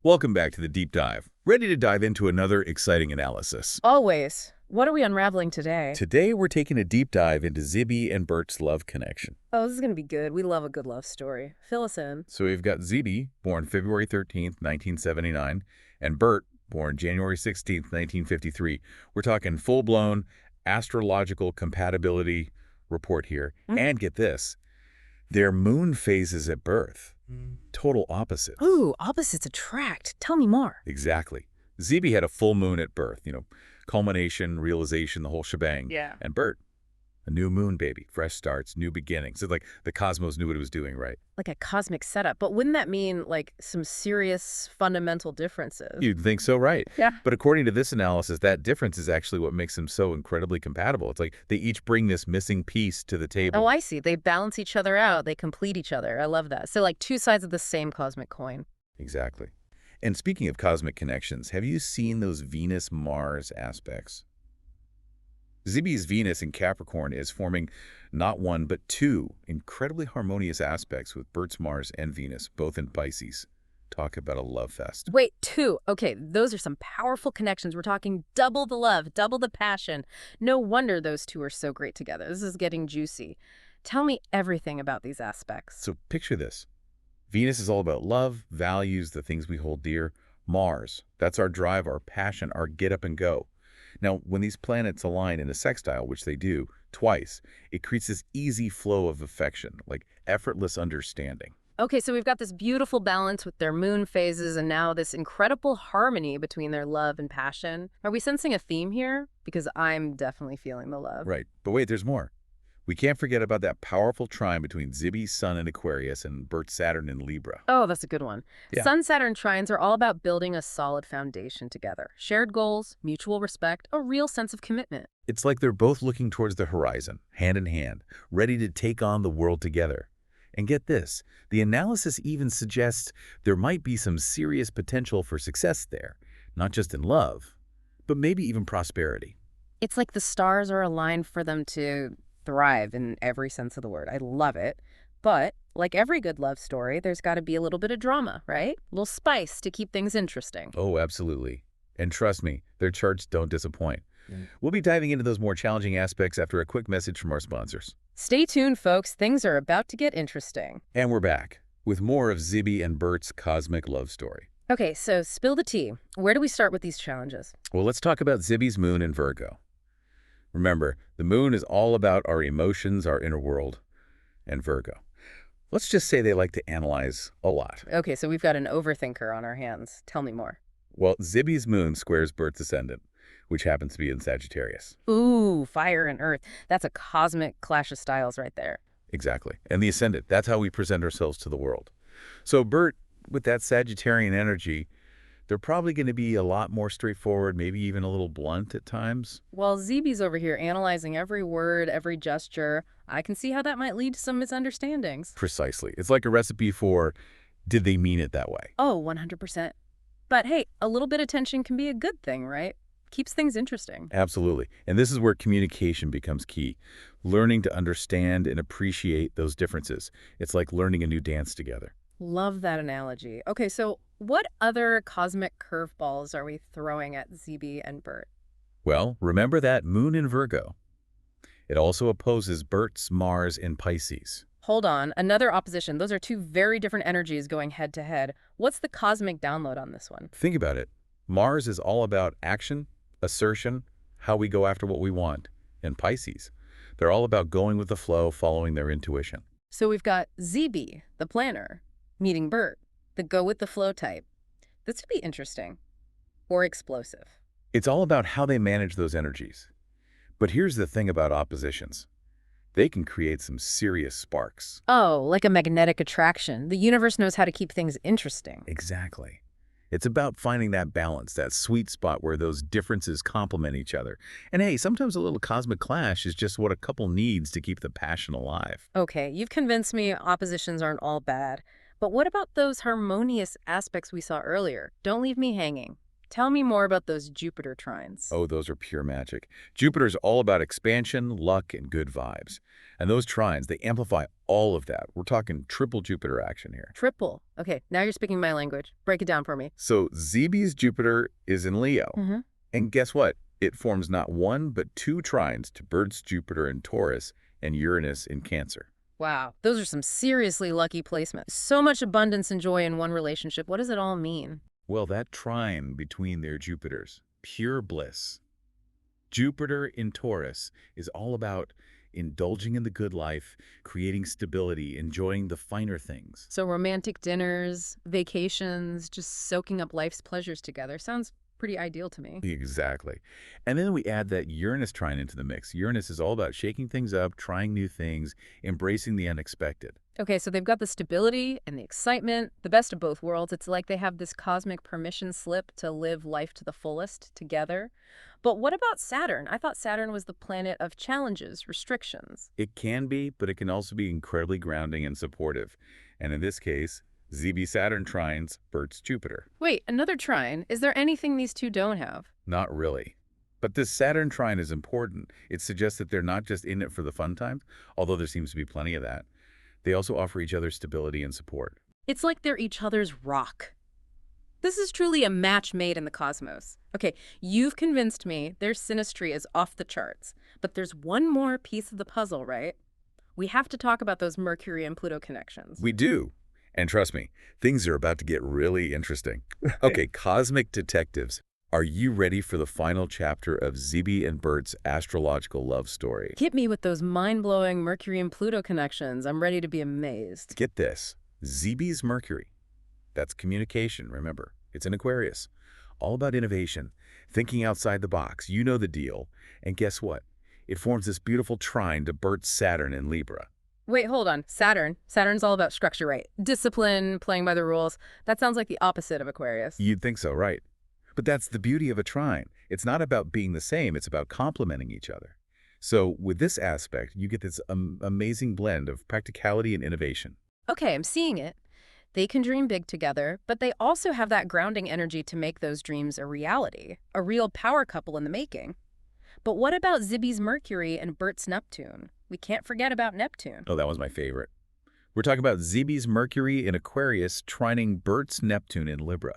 Welcome back to the Deep Dive. Ready to dive into another exciting analysis. Always. What are we unraveling today? Today, we're taking a deep dive into Zibi and Bert's love connection. Oh, this is going to be good. We love a good love story. Fill us in. So we've got Zibi, born February 13th, 1979, and Bert, born January 16th, 1953. We're talking full-blown astrological compatibility report here. And get this, their moon phases at birth. Total opposites. Ooh, opposites attract. Tell me more. Exactly. Zibi had a full moon at birth, culmination, realization, the whole shebang. Yeah. And Bert, a new moon baby, fresh starts, new beginnings. It's like the cosmos knew what it was doing, right? Like a cosmic setup. But wouldn't that mean, like, some serious fundamental differences? You'd think so, right? Yeah. But according to this analysis, that difference is actually what makes them so incredibly compatible. It's like they each bring this missing piece to the table. Oh, I see. They balance each other out. They complete each other. I love that. So, like, two sides of the same cosmic coin. Exactly. And speaking of cosmic connections, have you seen those Venus-Mars aspects? Zibi's Venus in Capricorn is forming not one, but two incredibly harmonious aspects with Bert's Mars and Venus, both in Pisces. Talk about a love fest. Wait, two. Okay, those are some powerful connections. We're talking double the love, double the passion. No wonder those two are so great together. This is getting juicy. Tell me everything about these aspects. So picture this. Venus is all about love, values, the things we hold dear. Mars, that's our drive, our passion, our get up and go. Now, when these planets align in a sextile, which they do twice, it creates this easy flow of affection, like effortless understanding. Okay, so we've got this beautiful balance with their moon phases and now this incredible harmony between their love and passion. Are we sensing a theme here? Because I'm definitely feeling the love. Right. But wait, there's more. We can't forget about that powerful trine between Zibi's Sun in Aquarius and Bert's Saturn in Libra. Oh, that's a good one. Yeah. Sun-Saturn trines are all about building a solid foundation together. Shared goals, mutual respect, a real sense of commitment. It's like they're both looking towards the horizon, hand in hand, ready to take on the world together. And get this, the analysis even suggests there might be some serious potential for success there, not just in love, but maybe even prosperity. It's like the stars are aligned for them to thrive in every sense of the word. I love it. But like every good love story, there's got to be a little bit of drama, right? A little spice to keep things interesting. Oh, absolutely. And trust me, their charts don't disappoint. We'll be diving into those more challenging aspects after a quick message from our sponsors. Stay tuned, folks. Things are about to get interesting. And we're back with more of Zibi and Bert's cosmic love story. Okay, so spill the tea. Where do we start with these challenges? Well, let's talk about Zibi's moon in Virgo. Remember, the moon is all about our emotions, our inner world, and Virgo. Let's just say they like to analyze a lot. Okay, so we've got an overthinker on our hands. Tell me more. Well, Zibi's moon squares Bert's ascendant, which happens to be in Sagittarius. Ooh, fire and earth. That's a cosmic clash of styles right there. Exactly. And the ascendant, that's how we present ourselves to the world. So Bert, with that Sagittarian energy, they're probably going to be a lot more straightforward, maybe even a little blunt at times. While Zibi's over here analyzing every word, every gesture, I can see how that might lead to some misunderstandings. Precisely. It's like a recipe for, did they mean it that way? Oh, 100%. But hey, a little bit of tension can be a good thing, right? Keeps things interesting. Absolutely. And this is where communication becomes key. Learning to understand and appreciate those differences. It's like learning a new dance together. Love that analogy. Okay, so what other cosmic curveballs are we throwing at Zibi and Bert? Well, remember that moon in Virgo. It also opposes Bert's Mars in Pisces. Hold on, another opposition. Those are two very different energies going head to head. What's the cosmic download on this one? Think about it. Mars is all about action, assertion, how we go after what we want. And Pisces, they're all about going with the flow, following their intuition. So we've got Zibi, the planner, meeting Bert, the go-with-the-flow type. This could be interesting. Or explosive. It's all about how they manage those energies. But here's the thing about oppositions. They can create some serious sparks. Oh, like a magnetic attraction. The universe knows how to keep things interesting. Exactly. It's about finding that balance, that sweet spot where those differences complement each other. And hey, sometimes a little cosmic clash is just what a couple needs to keep the passion alive. Okay, you've convinced me oppositions aren't all bad. But what about those harmonious aspects we saw earlier? Don't leave me hanging. Tell me more about those Jupiter trines. Oh, those are pure magic. Jupiter's all about expansion, luck, and good vibes. And those trines, they amplify all of that. We're talking triple Jupiter action here. Triple. Okay, now you're speaking my language. Break it down for me. So Zibi's Jupiter is in Leo. Mm-hmm. And guess what? It forms not one, but two trines to Bert's Jupiter in Taurus and Uranus in Cancer. Wow, those are some seriously lucky placements. So much abundance and joy in one relationship. What does it all mean? Well, that trine between their Jupiters, pure bliss. Jupiter in Taurus is all about indulging in the good life, creating stability, enjoying the finer things. So romantic dinners, vacations, just soaking up life's pleasures together. Sounds pretty ideal to me. Exactly. And then we add that Uranus trine into the mix. Uranus is all about shaking things up, trying new things, embracing the unexpected. Okay, so they've got the stability and the excitement, the best of both worlds. It's like they have this cosmic permission slip to live life to the fullest together. But what about Saturn? I thought Saturn was the planet of challenges, restrictions. It can be, but it can also be incredibly grounding and supportive. And in this case, Zibi Saturn trines Bert's Jupiter. Wait, another trine? Is there anything these two don't have? Not really. But this Saturn trine is important. It suggests that they're not just in it for the fun times, although there seems to be plenty of that. They also offer each other stability and support. It's like they're each other's rock. This is truly a match made in the cosmos. Okay, you've convinced me their synastry is off the charts. But there's one more piece of the puzzle, right? We have to talk about those Mercury and Pluto connections. We do. And trust me, things are about to get really interesting. Okay, cosmic detectives, are you ready for the final chapter of Zibi and Bert's astrological love story? Hit me with those mind-blowing Mercury and Pluto connections. I'm ready to be amazed. Get this, Zibi's Mercury. That's communication, remember. It's in Aquarius. All about innovation, thinking outside the box. You know the deal. And guess what? It forms this beautiful trine to Bert's Saturn in Libra. Wait, hold on. Saturn. Saturn's all about structure, right? Discipline, playing by the rules. That sounds like the opposite of Aquarius. You'd think so, right? But that's the beauty of a trine. It's not about being the same. It's about complementing each other. So with this aspect, you get this amazing blend of practicality and innovation. Okay, I'm seeing it. They can dream big together, but they also have that grounding energy to make those dreams a reality, a real power couple in the making. But what about Zibi's Mercury and Bert's Neptune? We can't forget about Neptune. Oh, that was my favorite. We're talking about Zibi's Mercury in Aquarius trining Bert's Neptune in Libra.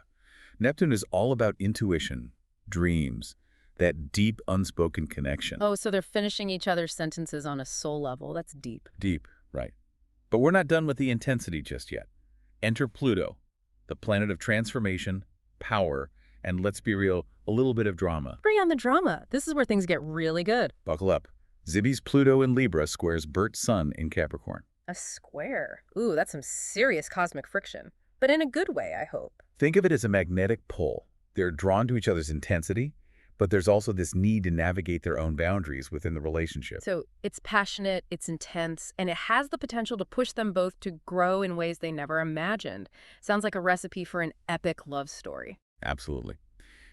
Neptune is all about intuition, dreams, that deep, unspoken connection. Oh, so they're finishing each other's sentences on a soul level. That's deep. Deep, right. But we're not done with the intensity just yet. Enter Pluto, the planet of transformation, power, and let's be real, a little bit of drama. Bring on the drama. This is where things get really good. Buckle up. Zibi's Pluto in Libra squares Bert's Sun in Capricorn. A square. Ooh, that's some serious cosmic friction. But in a good way, I hope. Think of it as a magnetic pull. They're drawn to each other's intensity, but there's also this need to navigate their own boundaries within the relationship. So it's passionate, it's intense, and it has the potential to push them both to grow in ways they never imagined. Sounds like a recipe for an epic love story. Absolutely.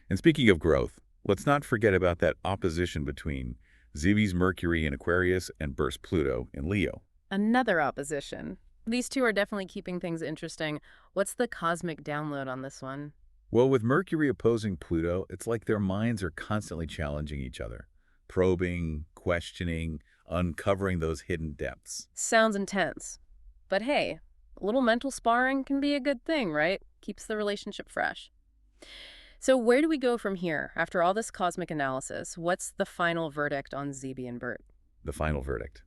And speaking of growth, let's not forget about that opposition between Zibi's Mercury in Aquarius and Bert's Pluto in Leo. Another opposition. These two are definitely keeping things interesting. What's the cosmic download on this one? Well, with Mercury opposing Pluto, it's like their minds are constantly challenging each other, probing, questioning, uncovering those hidden depths. Sounds intense. But hey, a little mental sparring can be a good thing, right? Keeps the relationship fresh. So where do we go from here? After all this cosmic analysis, what's the final verdict on Zibi and Bert? The final verdict.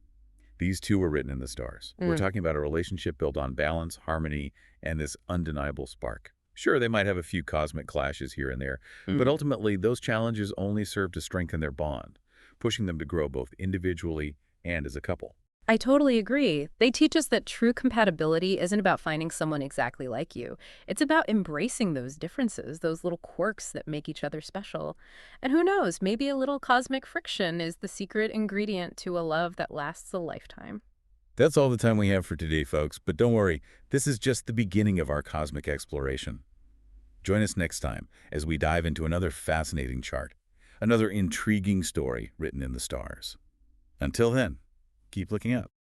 These two were written in the stars. We're talking about a relationship built on balance, harmony, and this undeniable spark. Sure, they might have a few cosmic clashes here and there, but ultimately those challenges only serve to strengthen their bond, pushing them to grow both individually and as a couple. I totally agree. They teach us that true compatibility isn't about finding someone exactly like you. It's about embracing those differences, those little quirks that make each other special. And who knows, maybe a little cosmic friction is the secret ingredient to a love that lasts a lifetime. That's all the time we have for today, folks, but don't worry, this is just the beginning of our cosmic exploration. Join us next time as we dive into another fascinating chart, another intriguing story written in the stars. Until then, keep looking up.